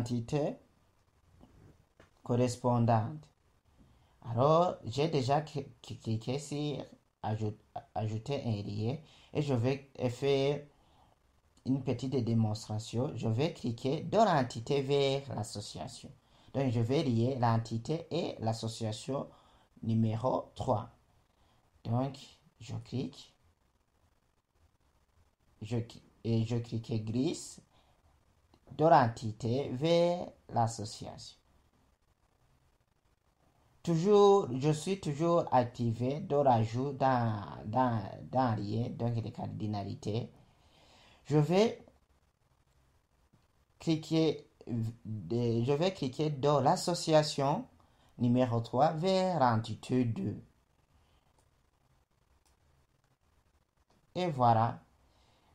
l'entité correspondante. Alors, j'ai déjà cliqué sur ajouter un lien et je vais faire une petite démonstration. Je vais cliquer dans l'entité vers l'association. Donc, je vais lier l'entité et l'association numéro 3. Donc, je clique. Et je clique glisse de l'entité vers l'association. Je suis toujours activé dans l'ajout d'un lien, donc les cardinalités. Je vais cliquer dans l'association numéro 3 vers l'entité 2. Et voilà,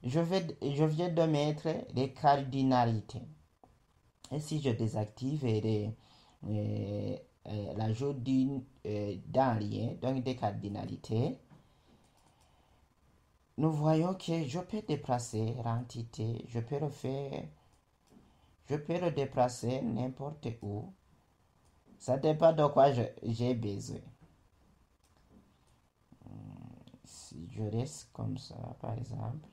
je viens de mettre les cardinalités. Et si je désactive l'ajout d'un lien, donc des cardinalités, nous voyons que je peux déplacer l'entité, je peux le déplacer n'importe où. Ça dépend de quoi j'ai besoin. Si je reste comme ça, par exemple,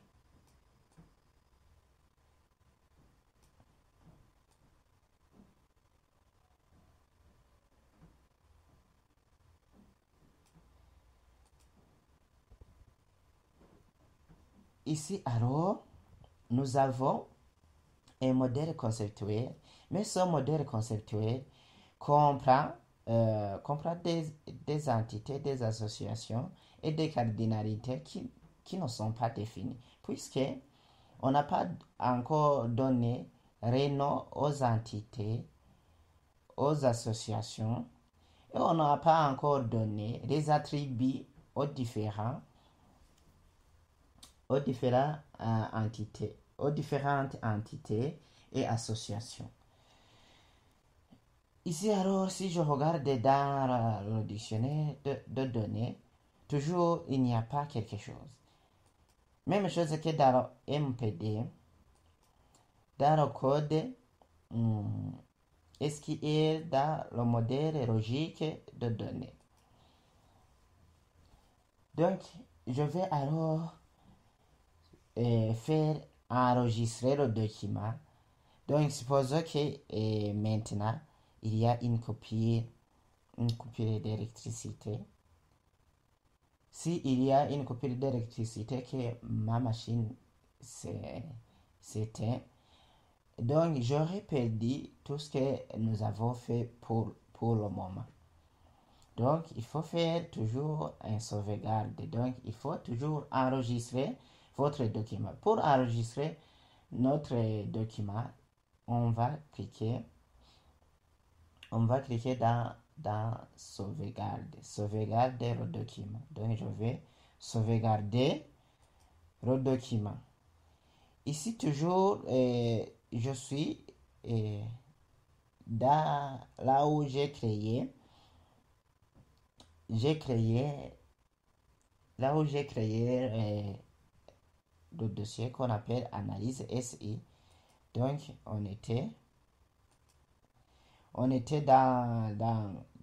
ici, alors, nous avons un modèle conceptuel, mais ce modèle conceptuel comprend des entités, des associations et des cardinalités qui ne sont pas définies, puisque on n'a pas encore donné renom aux entités, aux associations, et on n'a pas encore donné les attributs aux différentes entités et associations. Ici, alors, si je regarde dans le dictionnaire de données, toujours, il n'y a pas quelque chose. Même chose que dans le MPD, dans le code SQL, dans le modèle logique de données. Donc, je vais alors faire enregistrer le document. Donc, supposons que maintenant, il y a une coupure d'électricité. S'il y a une coupure d'électricité que ma machine s'éteint, donc j'aurais perdu tout ce que nous avons fait pour le moment. Donc, il faut faire toujours un sauvegarde. Donc, il faut toujours enregistrer votre document. Pour enregistrer notre document, on va cliquer dans sauvegarder le document. Donc, je vais sauvegarder le document. Ici, toujours, je suis là où j'ai créé le dossier qu'on appelle analyse SI. Donc, on était dans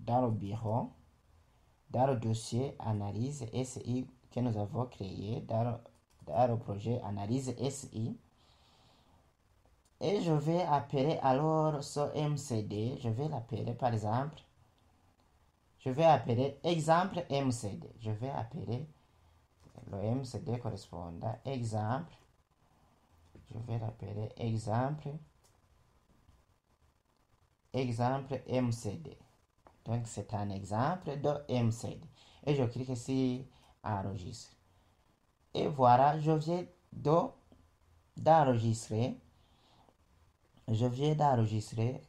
le bureau, dans le dossier analyse SI que nous avons créé, dans le projet analyse SI. Et je vais appeler alors ce MCD, je vais l'appeler par exemple, je vais appeler exemple MCD. Je vais appeler le MCD correspondant exemple. Je vais l'appeler exemple MCD. Donc, c'est un exemple de MCD. Et je clique ici enregistrer. Et voilà, je viens d'enregistrer. Je viens d'enregistrer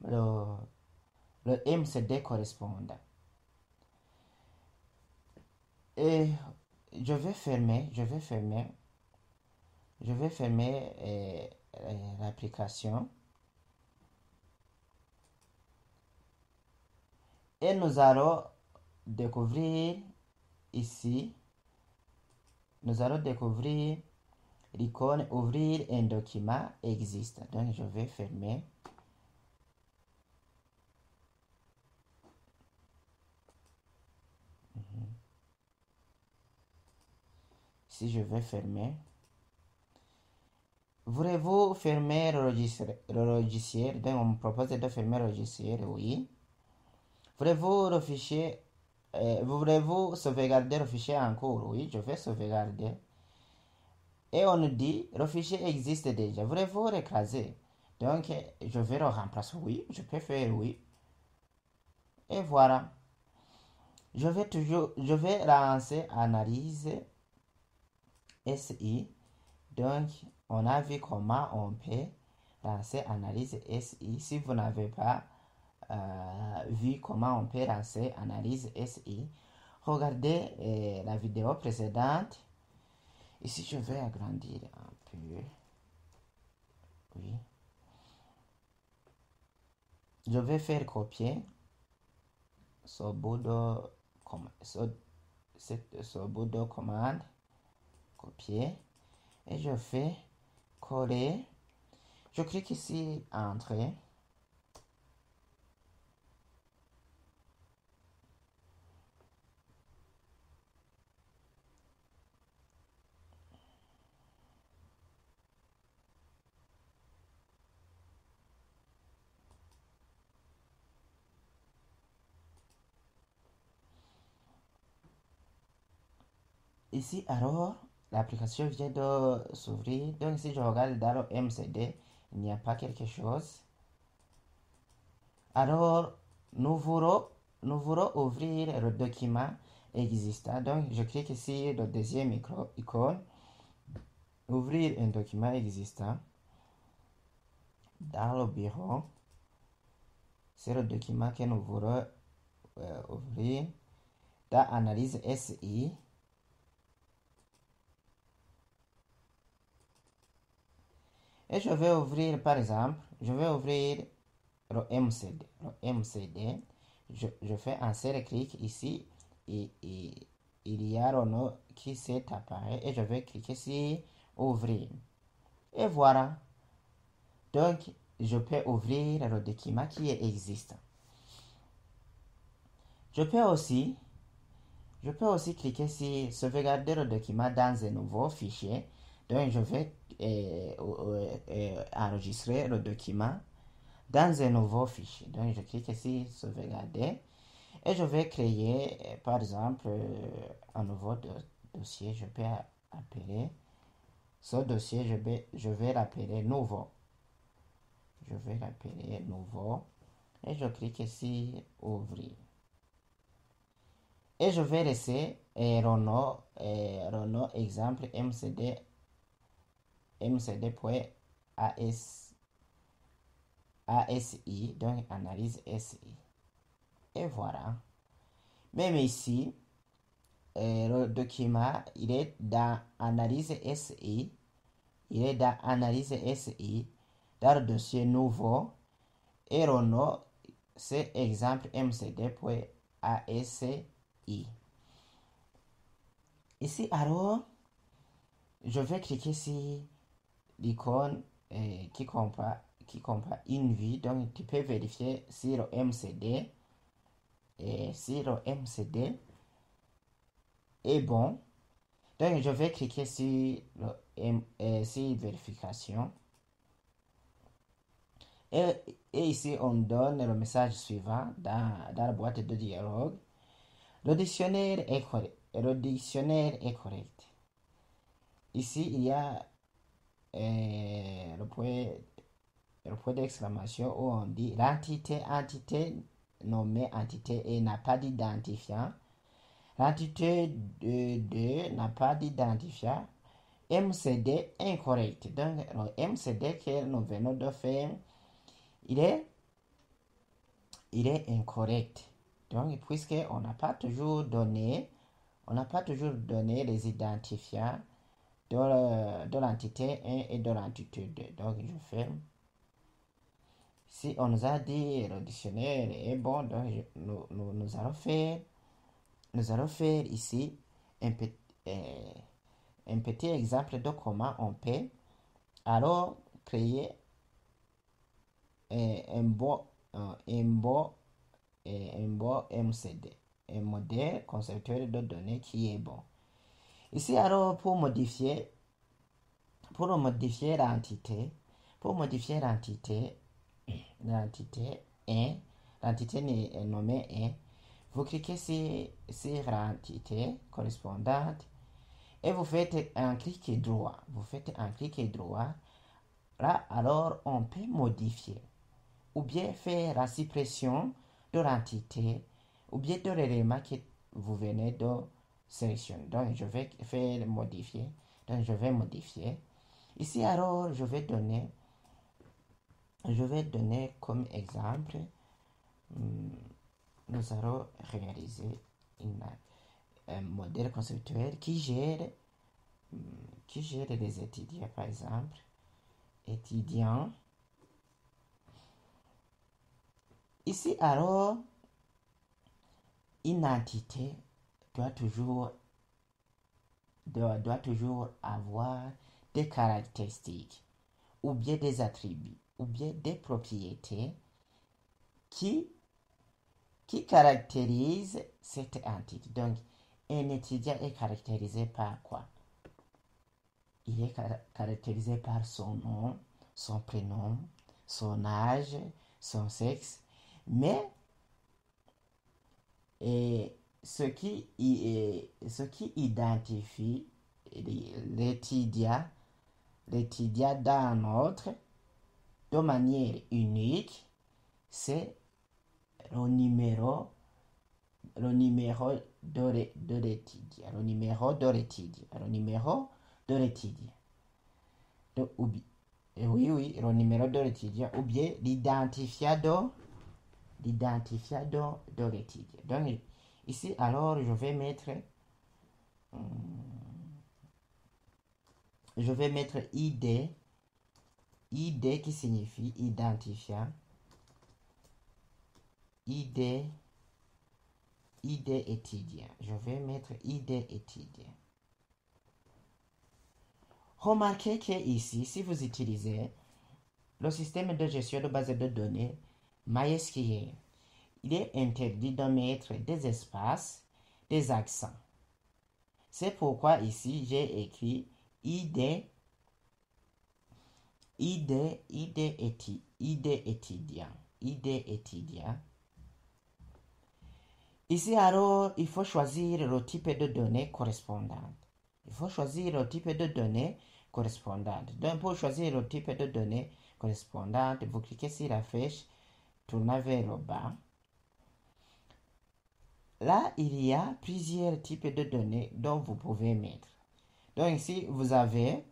le MCD correspondant. Et je vais fermer l'application. Et nous allons découvrir ici, l'icône ouvrir un document existe. Donc, je vais fermer. Si je vais fermer. Voulez-vous fermer le logiciel? Donc, on me propose de fermer le logiciel, oui. Voulez-vous le fichier? Voulez-vous sauvegarder le fichier en cours? Oui, je vais sauvegarder. Et on nous dit, le fichier existe déjà. Voulez-vous l'écraser? Donc, je vais le remplacer. Oui, je peux faire oui. Et voilà. Je vais lancer analyse SI. Donc, on a vu comment on peut lancer analyse SI. Si vous n'avez pas vu comment on peut lancer analyse SI, regardez la vidéo précédente. Ici, je vais agrandir un peu. Oui. Je vais faire copier ce bout de commande. Copier. Et je fais coller. Je clique ici Entrée. Ici, alors, l'application vient de s'ouvrir. Donc, si je regarde dans le MCD, il n'y a pas quelque chose. Alors, nous voulons ouvrir le document existant. Donc, je clique ici le deuxième icône. Ouvrir un document existant. Dans le bureau, c'est le document que nous voulons ouvrir. Dans Analyse SI. Et je vais ouvrir, par exemple, je vais ouvrir le MCD. Le MCD, je fais un seul clic ici et il y a le nom qui s'est apparu et je vais cliquer sur ouvrir. Et voilà. Donc, je peux ouvrir le document qui existe. Je peux aussi cliquer sur sauvegarder le document dans un nouveau fichier. Donc, je vais enregistrer le document dans un nouveau fichier. Donc, je clique ici sauvegarder et je vais créer, par exemple, un nouveau dossier. Je peux appeler ce dossier, je vais l'appeler nouveau. Je vais l'appeler nouveau et je clique ici ouvrir. Et je vais laisser le nom exemple mcd.asi, donc analyse SI. Et voilà. Même ici, le document, il est dans analyse SI. Il est dans analyse SI, dans le dossier nouveau. Et le nom, c'est exemple mcd.asi. Ici, alors, je vais cliquer sur l'icône qui comprend une vue. Donc, tu peux vérifier si le MCD est bon. Donc, je vais cliquer sur vérification. Et ici, on donne le message suivant dans la boîte de dialogue. Le dictionnaire est correct. Ici, il y a le point d'exclamation où on dit l'entité nommée entité et n'a pas d'identifiant. L'entité 2 n'a pas d'identifiant. MCD incorrect. Donc, le MCD que nous venons de faire, il est incorrect. Donc, puisqu'on n'a pas toujours donné les identifiants de l'entité 1 et de l'entité 2. Donc, je ferme. Si on nous a dit le dictionnaire est bon, donc nous allons faire ici un un petit exemple de comment on peut alors créer un beau MCD, un modèle conceptuel de données qui est bon. Ici alors pour modifier l'entité, l'entité 1, l'entité est nommée 1, vous cliquez sur l'entité correspondante et vous faites un clic droit. Là, alors, on peut modifier ou bien faire la suppression de l'entité ou bien de l'élément que vous venez de sélectionner. Donc, je vais faire modifier. Donc, je vais modifier. Ici, alors, je vais donner comme exemple, nous allons réaliser un modèle conceptuel qui gère les étudiants, par exemple. Étudiants. Ici, alors, une entité doit toujours avoir des caractéristiques ou bien des attributs ou bien des propriétés qui caractérisent cette entité. Donc, un étudiant est caractérisé par quoi? Il est caractérisé par son nom, son prénom, son âge, son sexe, mais ce qui identifie l'étudiant d'un autre de manière unique, c'est le numéro de l'étudiant. Oui, le numéro de l'étudiant ou bien l'identifiant de l'étudiant. Donc, ici, alors, je vais mettre ID qui signifie identifiant, ID étudiant. Je vais mettre ID étudiant. Remarquez que ici, si vous utilisez le système de gestion de base de données MySQL, il est interdit de mettre des espaces, des accents. C'est pourquoi ici, j'ai écrit ID étudiant. Ici, alors, il faut choisir le type de données correspondante. Donc, pour choisir le type de données correspondante, vous cliquez sur la flèche, tournez vers le bas. Là, il y a plusieurs types de données dont vous pouvez mettre. Donc, ici, vous avez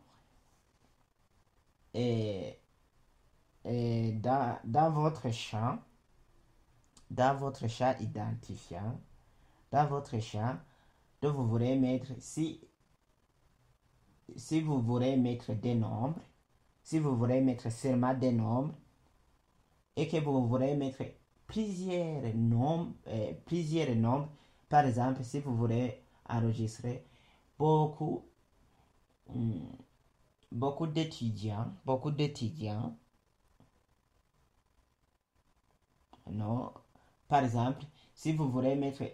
dans votre champ identifiant, donc vous voulez mettre, si vous voulez mettre des nombres, si vous voulez mettre seulement des nombres, et que vous voulez mettre plusieurs nombres, par exemple, si vous voulez enregistrer beaucoup d'étudiants, non, par exemple, si vous voulez mettre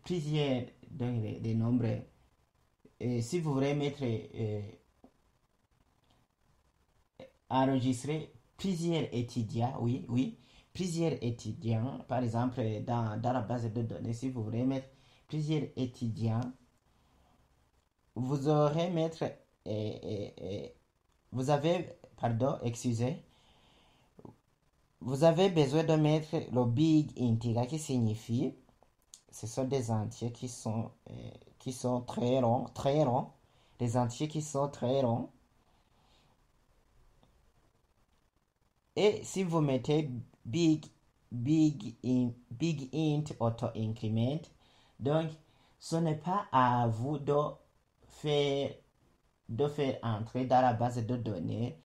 plusieurs, donc les nombres, si vous voulez mettre enregistrer plusieurs étudiants, oui, plusieurs étudiants, par exemple, dans la base de données, si vous voulez mettre plusieurs étudiants, vous aurez mettre, vous avez besoin de mettre le big integer qui signifie, ce sont des entiers qui sont très longs, des entiers qui sont très longs. Et si vous mettez big int auto increment, donc ce n'est pas à vous de faire entrer dans la base de données